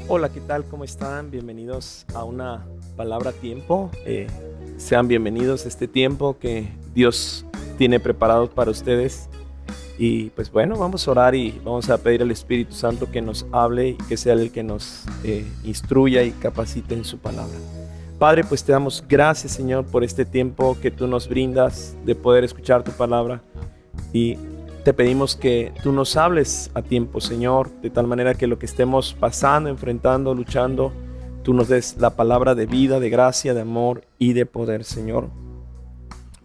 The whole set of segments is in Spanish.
Hola, ¿qué tal? ¿Cómo están? Bienvenidos a una palabra tiempo. Sean bienvenidos a este tiempo que Dios tiene preparado para ustedes. Y pues bueno, vamos a orar y vamos a pedir al Espíritu Santo que nos hable y que sea Él el que nos instruya y capacite en su palabra. Padre, pues te damos gracias, Señor, por este tiempo que tú nos brindas de poder escuchar tu palabra. Y te pedimos que tú nos hables a tiempo, Señor, de tal manera que lo que estemos pasando, enfrentando, luchando, tú nos des la palabra de vida, de gracia, de amor y de poder, Señor.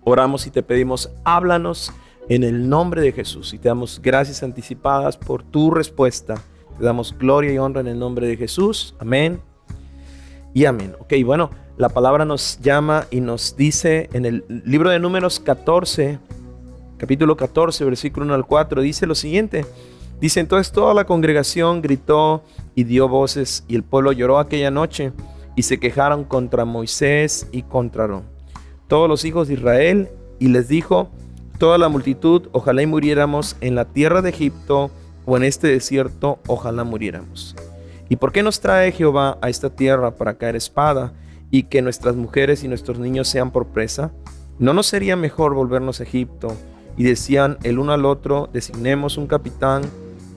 Oramos y te pedimos, háblanos en el nombre de Jesús, y te damos gracias anticipadas por tu respuesta. Te damos gloria y honra en el nombre de Jesús. Amén y amén. Ok, bueno, la palabra nos llama y nos dice en el libro de Números 14, capítulo 14, versículo 1 al 4, dice lo siguiente. Dice: entonces toda la congregación gritó y dio voces, y el pueblo lloró aquella noche, y se quejaron contra Moisés y contra Aarón, todos los hijos de Israel, y les dijo toda la multitud: ojalá y muriéramos en la tierra de Egipto, o en este desierto, ojalá muriéramos. ¿Y por qué nos trae Jehová a esta tierra para caer espada, y que nuestras mujeres y nuestros niños sean por presa? ¿No nos sería mejor volvernos a Egipto? Y decían el uno al otro: designemos un capitán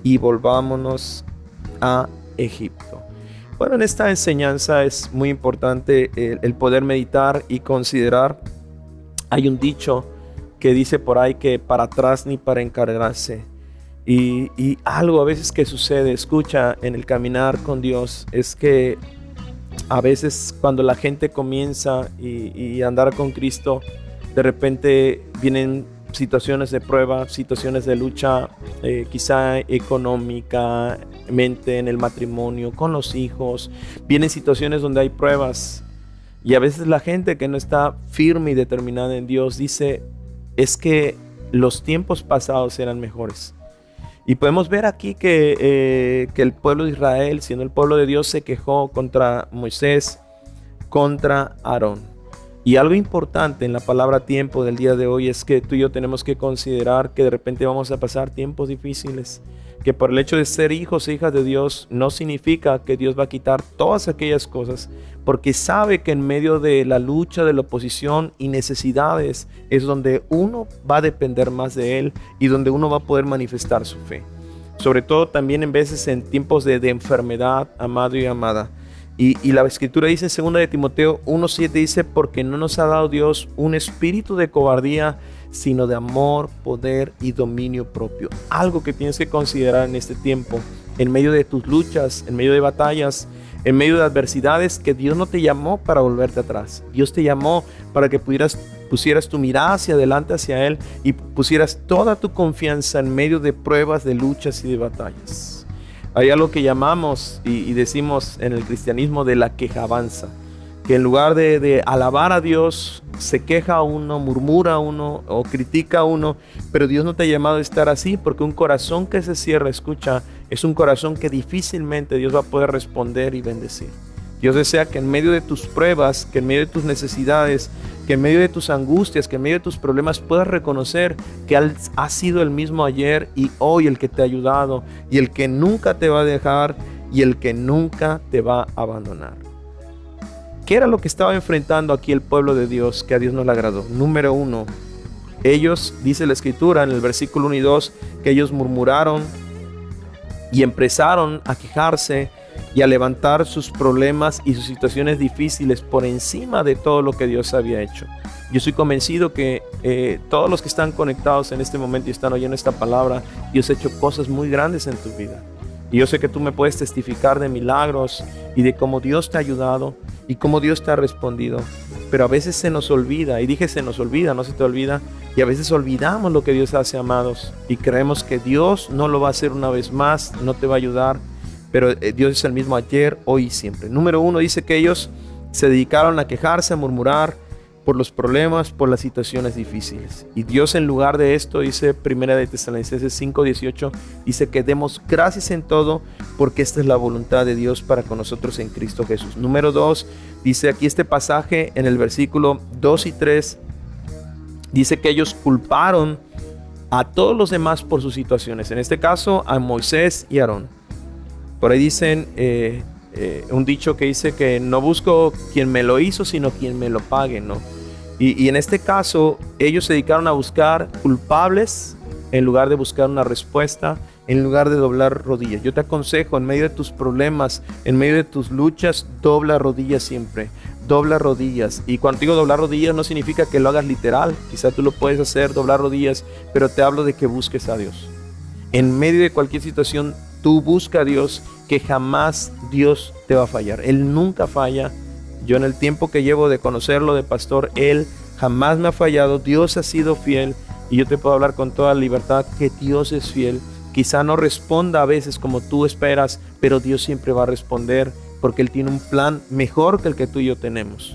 y volvámonos a Egipto. Bueno, en esta enseñanza es muy importante el poder meditar y considerar. Hay un dicho que dice por ahí que para atrás ni para encargarse. Y algo a veces que sucede, escucha, en el caminar con Dios, es que a veces cuando la gente comienza y andar con Cristo, de repente vienen situaciones de prueba, situaciones de lucha, quizá económicamente, en el matrimonio, con los hijos. Vienen situaciones donde hay pruebas, y a veces la gente que no está firme y determinada en Dios dice: es que los tiempos pasados eran mejores. Y podemos ver aquí que el pueblo de Israel, siendo el pueblo de Dios, se quejó contra Moisés, contra Aarón. Y algo importante en la palabra tiempo del día de hoy es que tú y yo tenemos que considerar que de repente vamos a pasar tiempos difíciles, que por el hecho de ser hijos e hijas de Dios no significa que Dios va a quitar todas aquellas cosas, porque sabe que en medio de la lucha, de la oposición y necesidades es donde uno va a depender más de Él y donde uno va a poder manifestar su fe. Sobre todo también en veces en tiempos de enfermedad, amado y amada. Y la escritura dice en 2 de Timoteo 1:7, dice: porque no nos ha dado Dios un espíritu de cobardía, sino de amor, poder y dominio propio. Algo que tienes que considerar en este tiempo, en medio de tus luchas, en medio de batallas, en medio de adversidades, que Dios no te llamó para volverte atrás. Dios te llamó para que pusieras tu mirada hacia adelante, hacia Él, y pusieras toda tu confianza en medio de pruebas, de luchas y de batallas. Hay algo que llamamos y decimos en el cristianismo de la quejabanza, que en lugar de alabar a Dios, se queja a uno, murmura a uno o critica a uno, pero Dios no te ha llamado a estar así, porque un corazón que se cierra, escucha, es un corazón que difícilmente Dios va a poder responder y bendecir. Dios desea que en medio de tus pruebas, que en medio de tus necesidades, que en medio de tus angustias, que en medio de tus problemas puedas reconocer que Él ha sido el mismo ayer y hoy, el que te ha ayudado, y el que nunca te va a dejar, y el que nunca te va a abandonar. ¿Qué era lo que estaba enfrentando aquí el pueblo de Dios que a Dios no le agradó? Número uno, ellos, dice la escritura en el versículo 1 y 2, que ellos murmuraron y empezaron a quejarse y a levantar sus problemas y sus situaciones difíciles por encima de todo lo que Dios había hecho. Yo estoy convencido que todos los que están conectados en este momento y están oyendo esta palabra, Dios ha hecho cosas muy grandes en tu vida. Y yo sé que tú me puedes testificar de milagros y de cómo Dios te ha ayudado y cómo Dios te ha respondido. Pero a veces se nos olvida, y dije se nos olvida, no se te olvida, y a veces olvidamos lo que Dios hace, amados, y creemos que Dios no lo va a hacer una vez más, no te va a ayudar. Pero Dios es el mismo ayer, hoy y siempre. Número uno, dice que ellos se dedicaron a quejarse, a murmurar por los problemas, por las situaciones difíciles. Y Dios, en lugar de esto, dice 1 de Tesalonicenses 5:18, dice que demos gracias en todo, porque esta es la voluntad de Dios para con nosotros en Cristo Jesús. Número dos, dice aquí este pasaje en el versículo 2 y 3, dice que ellos culparon a todos los demás por sus situaciones. En este caso, a Moisés y Aarón. Por ahí dicen un dicho que dice que no busco quien me lo hizo, sino quien me lo pague, ¿no? Y en este caso, ellos se dedicaron a buscar culpables en lugar de buscar una respuesta, en lugar de doblar rodillas. Yo te aconsejo, en medio de tus problemas, en medio de tus luchas, dobla rodillas siempre. Dobla rodillas. Y cuando digo doblar rodillas no significa que lo hagas literal. Quizá tú lo puedes hacer, doblar rodillas, pero te hablo de que busques a Dios. En medio de cualquier situación, tú busca a Dios, que jamás Dios te va a fallar. Él nunca falla. Yo en el tiempo que llevo de conocerlo de pastor, Él jamás me ha fallado. Dios ha sido fiel y yo te puedo hablar con toda libertad que Dios es fiel. Quizá no responda a veces como tú esperas, pero Dios siempre va a responder porque Él tiene un plan mejor que el que tú y yo tenemos.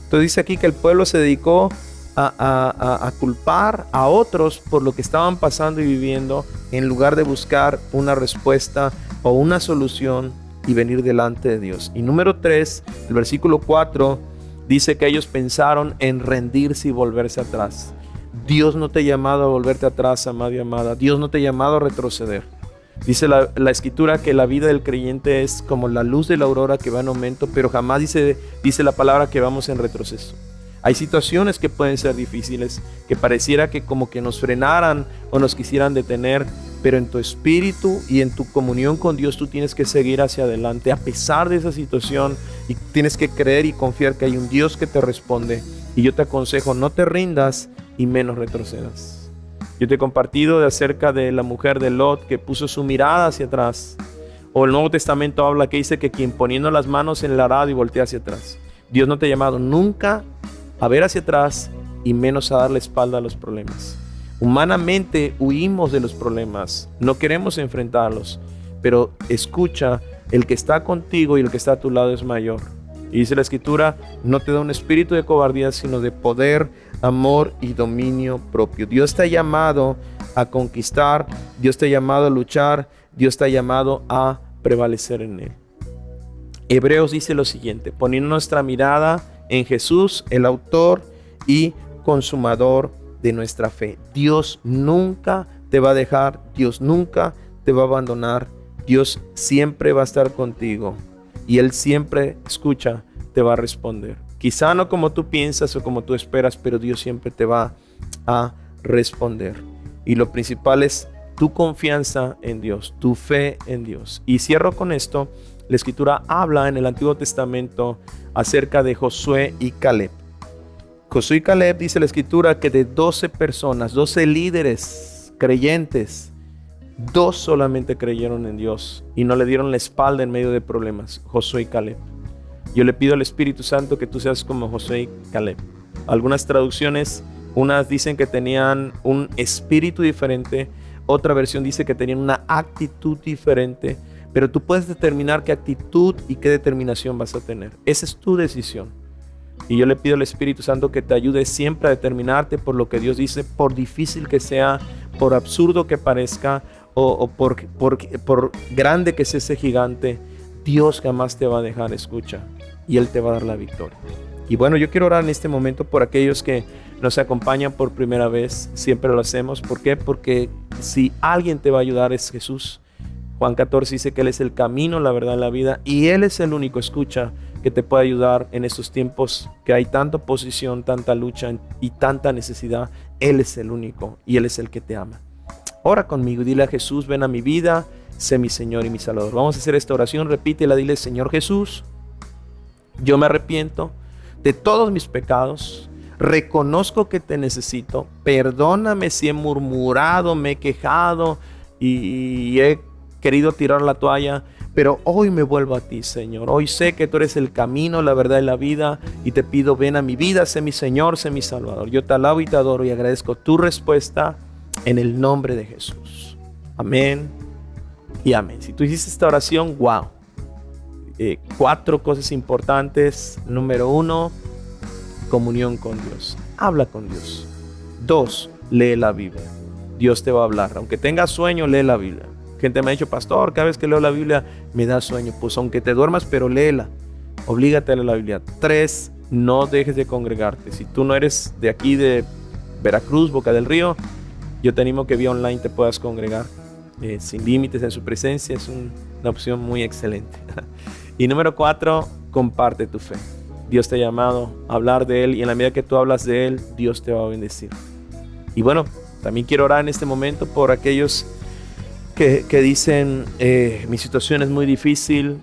Entonces dice aquí que el pueblo se dedicó a culpar a otros por lo que estaban pasando y viviendo, en lugar de buscar una respuesta o una solución y venir delante de Dios. Y número 3, el versículo 4, dice que ellos pensaron en rendirse y volverse atrás. Dios no te ha llamado a volverte atrás, amado y amada. Dios no te ha llamado a retroceder. Dice la escritura que la vida del creyente es como la luz de la aurora que va en aumento, pero jamás dice la palabra que vamos en retroceso. Hay situaciones que pueden ser difíciles, que pareciera que como que nos frenaran o nos quisieran detener, pero en tu espíritu y en tu comunión con Dios tú tienes que seguir hacia adelante a pesar de esa situación, y tienes que creer y confiar que hay un Dios que te responde. Y yo te aconsejo, no te rindas y menos retrocedas. Yo te he compartido acerca de la mujer de Lot que puso su mirada hacia atrás. O el Nuevo Testamento habla que dice que quien poniendo las manos en el arado y voltea hacia atrás. Dios no te ha llamado nunca a ver hacia atrás y menos a darle espalda a los problemas. Humanamente huimos de los problemas, no queremos enfrentarlos, pero escucha, el que está contigo y el que está a tu lado es mayor. Y dice la escritura, no te da un espíritu de cobardía, sino de poder, amor y dominio propio. Dios te ha llamado a conquistar, Dios te ha llamado a luchar, Dios te ha llamado a prevalecer en Él. Hebreos dice lo siguiente, poniendo nuestra mirada en Jesús, el autor y consumador de nuestra fe. Dios nunca te va a dejar, Dios nunca te va a abandonar, Dios siempre va a estar contigo y Él siempre, escucha, te va a responder. Quizá no como tú piensas o como tú esperas, pero Dios siempre te va a responder. Y lo principal es tu confianza en Dios, tu fe en Dios. Y cierro con esto. La escritura habla en el Antiguo Testamento acerca de Josué y Caleb. Josué y Caleb, dice la escritura, que de 12 personas, 12 líderes creyentes, 2 solamente creyeron en Dios y no le dieron la espalda en medio de problemas. Josué y Caleb. Yo le pido al Espíritu Santo que tú seas como Josué y Caleb. Algunas traducciones, unas dicen que tenían un espíritu diferente, otra versión dice que tenían una actitud diferente, pero tú puedes determinar qué actitud y qué determinación vas a tener. Esa es tu decisión. Y yo le pido al Espíritu Santo que te ayude siempre a determinarte por lo que Dios dice, por difícil que sea, por absurdo que parezca, o por grande que sea ese gigante. Dios jamás te va a dejar, escucha, y Él te va a dar la victoria. Y bueno, yo quiero orar en este momento por aquellos que nos acompañan por primera vez. Siempre lo hacemos. ¿Por qué? Porque si alguien te va a ayudar es Jesús. Juan 14 dice que Él es el camino, la verdad y la vida, y Él es el único, escucha, que te puede ayudar en estos tiempos que hay tanta oposición, tanta lucha y tanta necesidad. Él es el único y Él es el que te ama. Ora conmigo y dile a Jesús, ven a mi vida, sé mi Señor y mi Salvador. Vamos a hacer esta oración, repítela, dile, Señor Jesús, yo me arrepiento de todos mis pecados, reconozco que te necesito, perdóname si he murmurado, me he quejado y he querido tirar la toalla, pero hoy me vuelvo a ti, Señor. Hoy sé que tú eres el camino, la verdad y la vida, y te pido, ven a mi vida, sé mi Señor, sé mi Salvador. Yo te alabo y te adoro y agradezco tu respuesta en el nombre de Jesús. Amén y amén. Si tú hiciste esta oración, wow. 4 cosas importantes. Número 1, comunión con Dios. Habla con Dios. 2, lee la Biblia. Dios te va a hablar. Aunque tengas sueño, lee la Biblia. Gente me ha dicho, pastor, cada vez que leo la Biblia me da sueño. Pues aunque te duermas, pero léela. Oblígate a leer la Biblia. 3, no dejes de congregarte. Si tú no eres de aquí, de Veracruz, Boca del Río, yo te animo que vía online te puedas congregar sin límites en su presencia. Es una opción muy excelente. Y número 4, comparte tu fe. Dios te ha llamado a hablar de Él y en la medida que tú hablas de Él, Dios te va a bendecir. Y bueno, también quiero orar en este momento por aquellos que dicen, mi situación es muy difícil,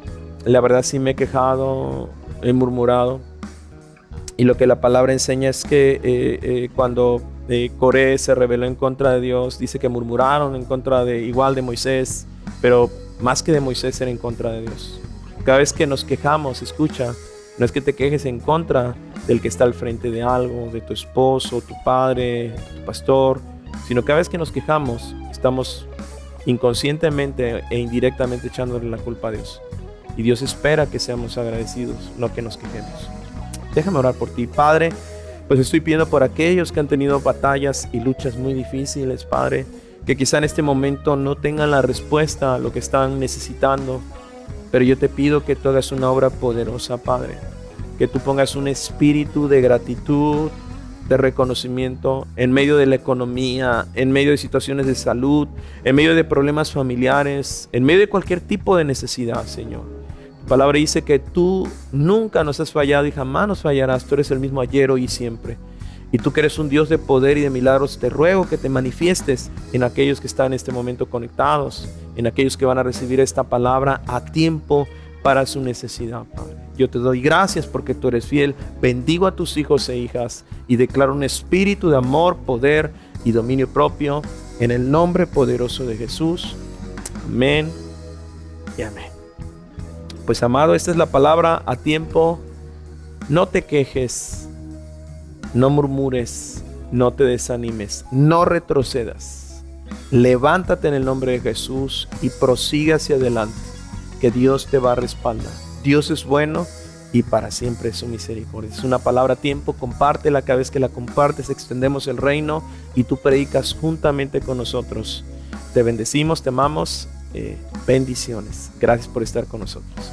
la verdad sí me he quejado, he murmurado. Y lo que la palabra enseña es que cuando Coré se rebeló en contra de Dios, dice que murmuraron en contra de Moisés, pero más que de Moisés era en contra de Dios. Cada vez que nos quejamos, escucha, no es que te quejes en contra del que está al frente de algo, de tu esposo, tu padre, tu pastor, sino cada vez que nos quejamos, estamos inconscientemente e indirectamente echándole la culpa a Dios. Y Dios espera que seamos agradecidos, no que nos quejemos. Déjame orar por ti, Padre. Pues estoy pidiendo por aquellos que han tenido batallas y luchas muy difíciles, Padre, que quizá en este momento no tengan la respuesta a lo que están necesitando, pero yo te pido que tú hagas una obra poderosa, Padre, que tú pongas un espíritu de gratitud, de reconocimiento en medio de la economía, en medio de situaciones de salud, en medio de problemas familiares, en medio de cualquier tipo de necesidad, Señor. Tu palabra dice que tú nunca nos has fallado y jamás nos fallarás. Tú eres el mismo ayer, hoy y siempre. Y tú que eres un Dios de poder y de milagros, te ruego que te manifiestes en aquellos que están en este momento conectados, en aquellos que van a recibir esta palabra a tiempo para su necesidad, Padre. Yo te doy gracias porque tú eres fiel. Bendigo a tus hijos e hijas y declaro un espíritu de amor, poder y dominio propio en el nombre poderoso de Jesús. Amén y amén. Pues amado, esta es la palabra a tiempo. No te quejes, no murmures, no te desanimes, no retrocedas. Levántate en el nombre de Jesús y prosigue hacia adelante, que Dios te va a respaldar. Dios es bueno y para siempre es su misericordia. Es una palabra a tiempo, compártela. Cada vez que la compartes extendemos el reino y tú predicas juntamente con nosotros. Te bendecimos, te amamos. Bendiciones. Gracias por estar con nosotros.